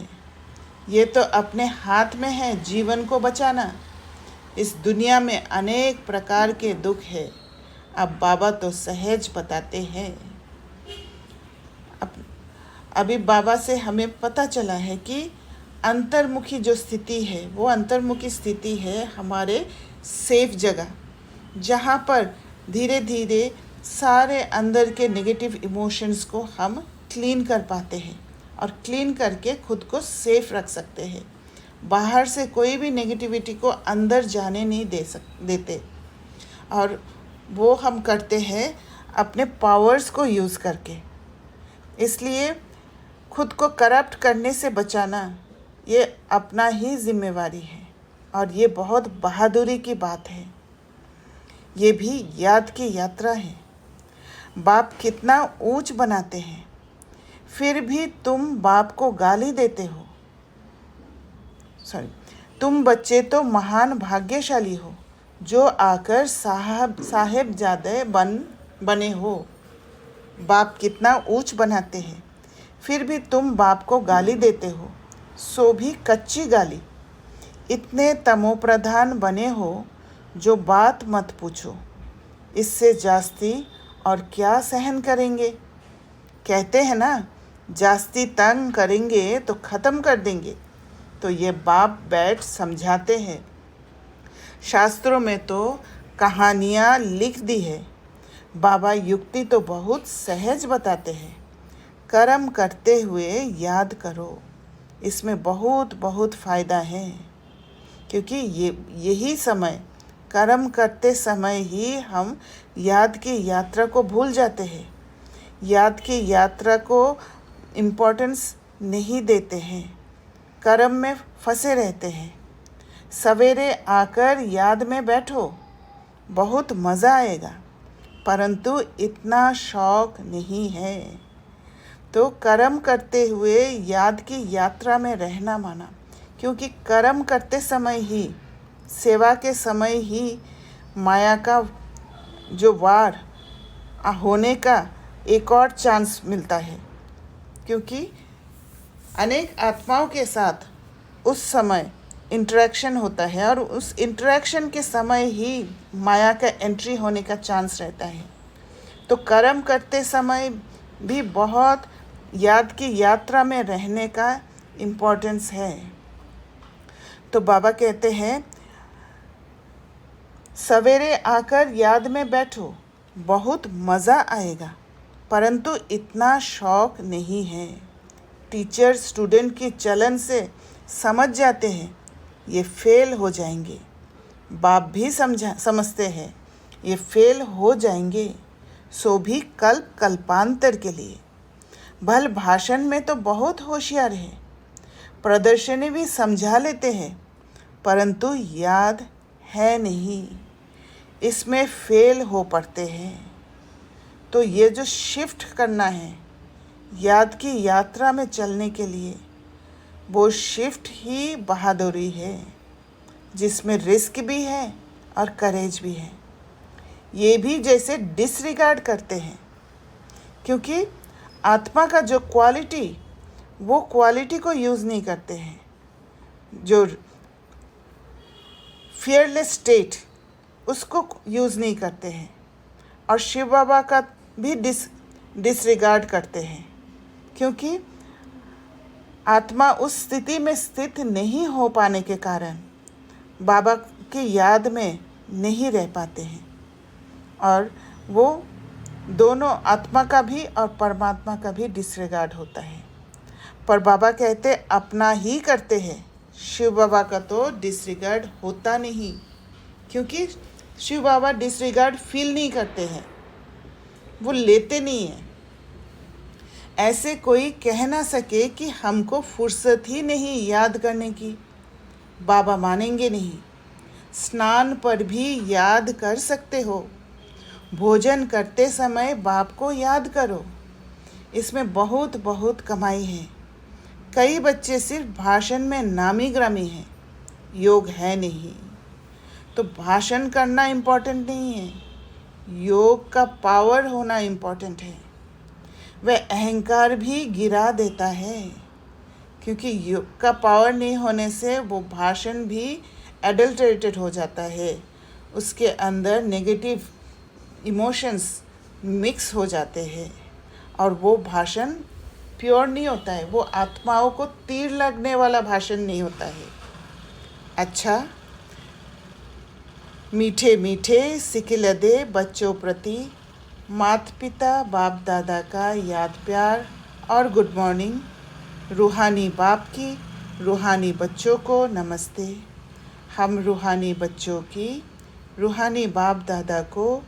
ये तो अपने हाथ में है जीवन को बचाना। इस दुनिया में अनेक प्रकार के दुख है। अब बाबा तो सहज बताते हैं। अभी बाबा से हमें पता चला है कि अंतर्मुखी जो स्थिति है वो अंतर्मुखी स्थिति है हमारे सेफ जगह, जहाँ पर धीरे धीरे सारे अंदर के नेगेटिव इमोशंस को हम क्लीन कर पाते हैं और क्लीन करके खुद को सेफ रख सकते हैं। बाहर से कोई भी नेगेटिविटी को अंदर जाने नहीं देते, और वो हम करते हैं अपने पावर्स को यूज़ करके। इसलिए खुद को करप्ट करने से बचाना ये अपना ही जिम्मेवारी है, और ये बहुत बहादुरी की बात है। ये भी याद की यात्रा है। बाप कितना ऊंच बनाते हैं, फिर भी तुम बाप को गाली देते हो। तुम बच्चे तो महान भाग्यशाली हो जो आकर साहेबजादे बने हो। बाप कितना ऊंच बनाते हैं, फिर भी तुम बाप को गाली देते हो, सो भी कच्ची गाली। इतने तमोप्रधान बने हो जो बात मत पूछो, इससे जास्ती और क्या सहन करेंगे। कहते हैं ना, जास्ती तंग करेंगे तो ख़त्म कर देंगे। तो ये बाप बैठ समझाते हैं। शास्त्रों में तो कहानियाँ लिख दी है, बाबा युक्ति तो बहुत सहज बताते हैं। कर्म करते हुए याद करो, इसमें बहुत बहुत फ़ायदा है, क्योंकि यही समय, कर्म करते समय ही हम याद की यात्रा को भूल जाते हैं, याद की यात्रा को इम्पोर्टेंस नहीं देते हैं, कर्म में फंसे रहते हैं। सवेरे आकर याद में बैठो, बहुत मज़ा आएगा, परंतु इतना शौक नहीं है। तो कर्म करते हुए याद की यात्रा में रहना माना, क्योंकि कर्म करते समय ही, सेवा के समय ही माया का जो वार होने का एक और चांस मिलता है, क्योंकि अनेक आत्माओं के साथ उस समय इंटरेक्शन होता है, और उस इंटरेक्शन के समय ही माया का एंट्री होने का चांस रहता है। तो कर्म करते समय भी बहुत याद की यात्रा में रहने का इम्पोर्टेंस है। तो बाबा कहते हैं, सवेरे आकर याद में बैठो, बहुत मज़ा आएगा, परंतु इतना शौक नहीं है। टीचर स्टूडेंट की चलन से समझ जाते हैं ये फेल हो जाएंगे। बाप भी समझते हैं ये फेल हो जाएंगे, सो भी कल्पांतर के लिए। भल भाषण में तो बहुत होशियार है, प्रदर्शनी भी समझा लेते हैं, परंतु याद है नहीं, इसमें फेल हो पड़ते हैं। तो ये जो शिफ्ट करना है याद की यात्रा में चलने के लिए, वो शिफ्ट ही बहादुरी है, जिसमें रिस्क भी है और करेज भी है। ये भी जैसे डिसरिगार्ड करते हैं, क्योंकि आत्मा का जो क्वालिटी, वो क्वालिटी को यूज़ नहीं करते हैं। जो फियरलेस स्टेट, उसको यूज़ नहीं करते हैं, और शिव बाबा का भी डिसरिगार्ड करते हैं, क्योंकि आत्मा उस स्थिति में स्थित नहीं हो पाने के कारण बाबा की याद में नहीं रह पाते हैं, और वो दोनों आत्मा का भी और परमात्मा का भी डिसरिगार्ड होता है। पर बाबा कहते अपना ही करते हैं, शिव बाबा का तो डिसरिगार्ड होता नहीं, क्योंकि शिव बाबा डिसरिगार्ड फील नहीं करते हैं, वो लेते नहीं हैं। ऐसे कोई कह ना सके कि हमको फुर्सत ही नहीं याद करने की, बाबा मानेंगे नहीं। स्नान पर भी याद कर सकते हो, भोजन करते समय बाप को याद करो, इसमें बहुत बहुत कमाई है। कई बच्चे सिर्फ भाषण में नामी ग्रामी हैं, योग है नहीं। तो भाषण करना इम्पोर्टेंट नहीं है, योग का पावर होना इम्पोर्टेंट है। वह अहंकार भी गिरा देता है, क्योंकि योग का पावर नहीं होने से वो भाषण भी एडल्टरेटेड हो जाता है, उसके अंदर नेगेटिव इमोशंस मिक्स हो जाते हैं, और वो भाषण प्योर नहीं होता है, वो आत्माओं को तीर लगने वाला भाषण नहीं होता है। अच्छा, मीठे मीठे सिकिलदे बच्चों प्रति माता पिता बाप दादा का याद प्यार और गुड मॉर्निंग। रूहानी बाप की रूहानी बच्चों को नमस्ते। हम रूहानी बच्चों की रूहानी बाप दादा को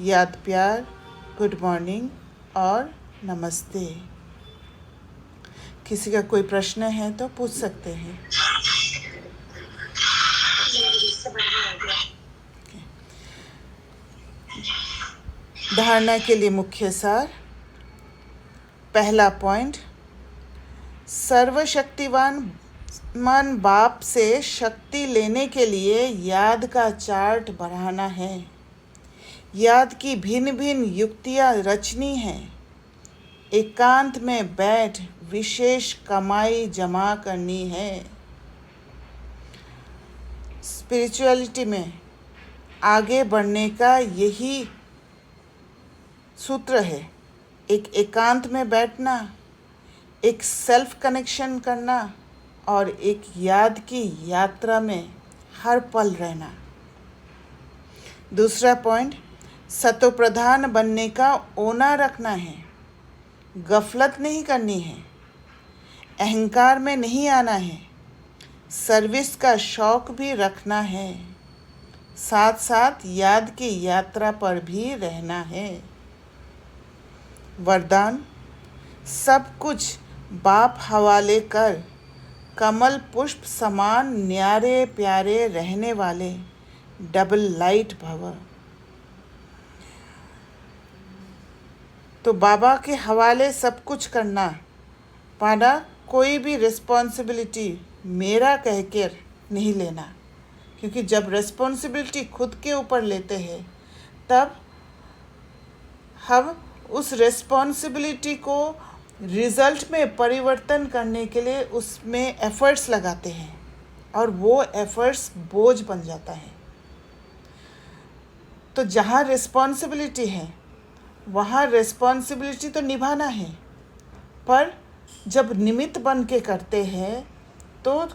याद प्यार, गुड मॉर्निंग और नमस्ते। किसी का कोई प्रश्न है तो पूछ सकते हैं। धारणा के लिए मुख्य सार। पहला पॉइंट, सर्वशक्तिवान बाप से शक्ति लेने के लिए याद का चार्ट बढ़ाना है। याद की भिन्न भिन्न युक्तियाँ रचनी है। एकांत में बैठ विशेष कमाई जमा करनी है। स्पिरिचुअलिटी में आगे बढ़ने का यही सूत्र है। एक एकांत में बैठना, एक सेल्फ कनेक्शन करना और एक याद की यात्रा में हर पल रहना। दूसरा पॉइंट, सतोप्रधान बनने का ओना रखना है। गफलत नहीं करनी है। अहंकार में नहीं आना है। सर्विस का शौक भी रखना है। साथ साथ याद की यात्रा पर भी रहना है। वरदान, सब कुछ बाप हवाले कर कमल पुष्प समान न्यारे प्यारे रहने वाले डबल लाइट भव। तो बाबा के हवाले सब कुछ करना, पाना कोई भी रिस्पॉन्सिबिलिटी मेरा कह कर नहीं लेना, क्योंकि जब रिस्पॉन्सिबिलिटी खुद के ऊपर लेते हैं तब हम उस रिस्पॉन्सिबिलिटी को रिज़ल्ट में परिवर्तन करने के लिए उसमें एफ़र्ट्स लगाते हैं और वो एफ़र्ट्स बोझ बन जाता है। तो जहाँ रिस्पॉन्सिबिलिटी है वहाँ रिस्पॉन्सिबिलिटी तो निभाना है, पर जब निमित्त बन के करते हैं तो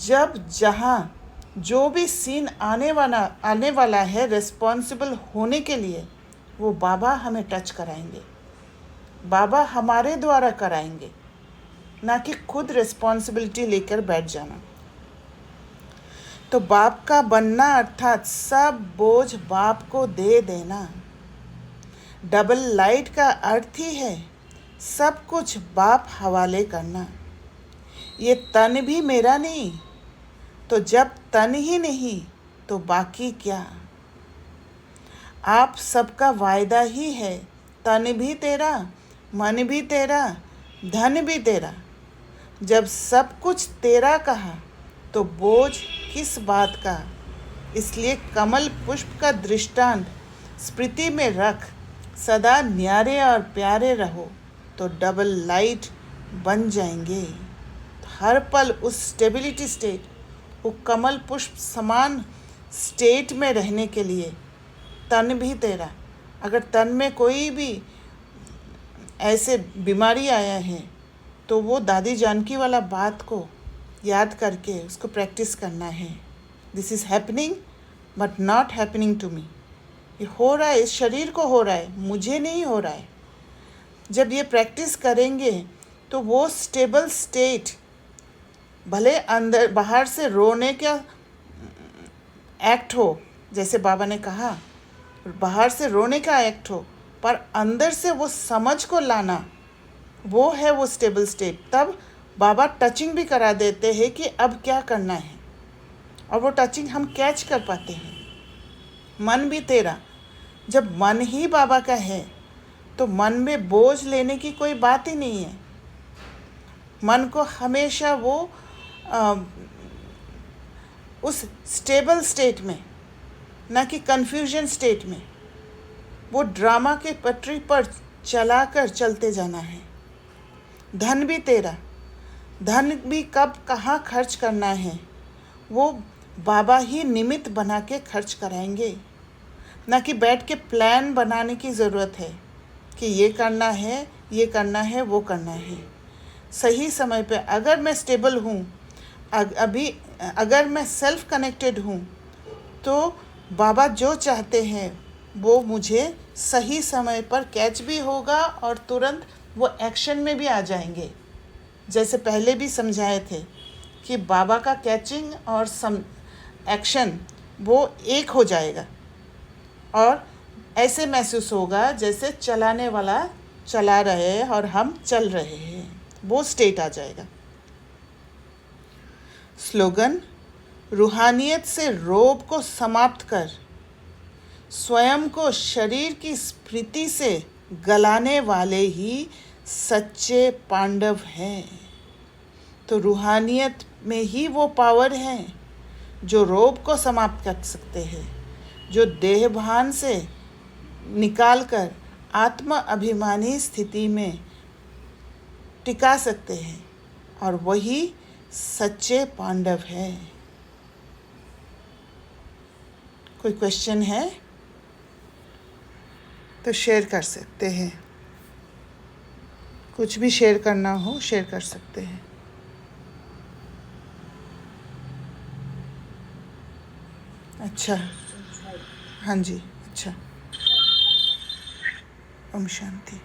जब जहाँ जो भी सीन आने वाला है रिस्पॉन्सिबल होने के लिए, वो बाबा हमें टच कराएंगे, बाबा हमारे द्वारा कराएंगे, ना कि खुद रिस्पॉन्सिबिलिटी लेकर बैठ जाना। तो बाप का बनना अर्थात सब बोझ बाप को दे देना। डबल लाइट का अर्थ ही है सब कुछ बाप हवाले करना। ये तन भी मेरा नहीं, तो जब तन ही नहीं तो बाकी क्या। आप सबका वायदा ही है, तन भी तेरा, मन भी तेरा, धन भी तेरा। जब सब कुछ तेरा कहा तो बोझ किस बात का। इसलिए कमल पुष्प का दृष्टांत स्मृति में रख, सदा न्यारे और प्यारे रहो तो डबल लाइट बन जाएंगे। हर पल उस स्टेबिलिटी स्टेट, वो कमल पुष्प समान स्टेट में रहने के लिए तन भी तेरा। अगर तन में कोई भी ऐसे बीमारी आया है तो वो दादी जानकी वाला बात को याद करके उसको प्रैक्टिस करना है। This is happening but not happening to me. ये हो रहा है, इस शरीर को हो रहा है, मुझे नहीं हो रहा है। जब ये प्रैक्टिस करेंगे तो वो स्टेबल स्टेट, भले अंदर बाहर से रोने का एक्ट हो, जैसे बाबा ने कहा बाहर से रोने का एक्ट हो, पर अंदर से वो समझ को लाना, वो है वो स्टेबल स्टेट। तब बाबा टचिंग भी करा देते हैं कि अब क्या करना है, और वो टचिंग हम कैच कर पाते हैं। मन भी तेरा, जब मन ही बाबा का है तो मन में बोझ लेने की कोई बात ही नहीं है। मन को हमेशा वो उस स्टेबल स्टेट में, ना कि कन्फ्यूजन स्टेट में, वो ड्रामा के पटरी पर चलाकर चलते जाना है। धन भी तेरा, धन भी कब कहाँ खर्च करना है वो बाबा ही निमित्त बना के खर्च कराएंगे, ना कि बैठ के प्लान बनाने की ज़रूरत है कि ये करना है, ये करना है, वो करना है। सही समय पे अगर मैं स्टेबल हूँ, अभी अगर मैं सेल्फ कनेक्टेड हूँ, तो बाबा जो चाहते हैं वो मुझे सही समय पर कैच भी होगा और तुरंत वो एक्शन में भी आ जाएंगे। जैसे पहले भी समझाए थे कि बाबा का कैचिंग और एक्शन वो एक हो जाएगा और ऐसे महसूस होगा जैसे चलाने वाला चला रहे हैं और हम चल रहे हैं, वो स्टेट आ जाएगा। स्लोगन: रूहानियत से रोब को समाप्त कर स्वयं को शरीर की स्मृति से गलाने वाले ही सच्चे पांडव हैं। तो रूहानियत में ही वो पावर है जो रोब को समाप्त कर सकते हैं, जो देहभान से निकालकर आत्म अभिमानी स्थिति में टिका सकते हैं, और वही सच्चे पांडव हैं। कोई क्वेश्चन है तो शेयर कर सकते हैं, कुछ भी शेयर करना हो शेयर कर सकते हैं। अच्छा, हाँ जी, अच्छा। ओम शांति।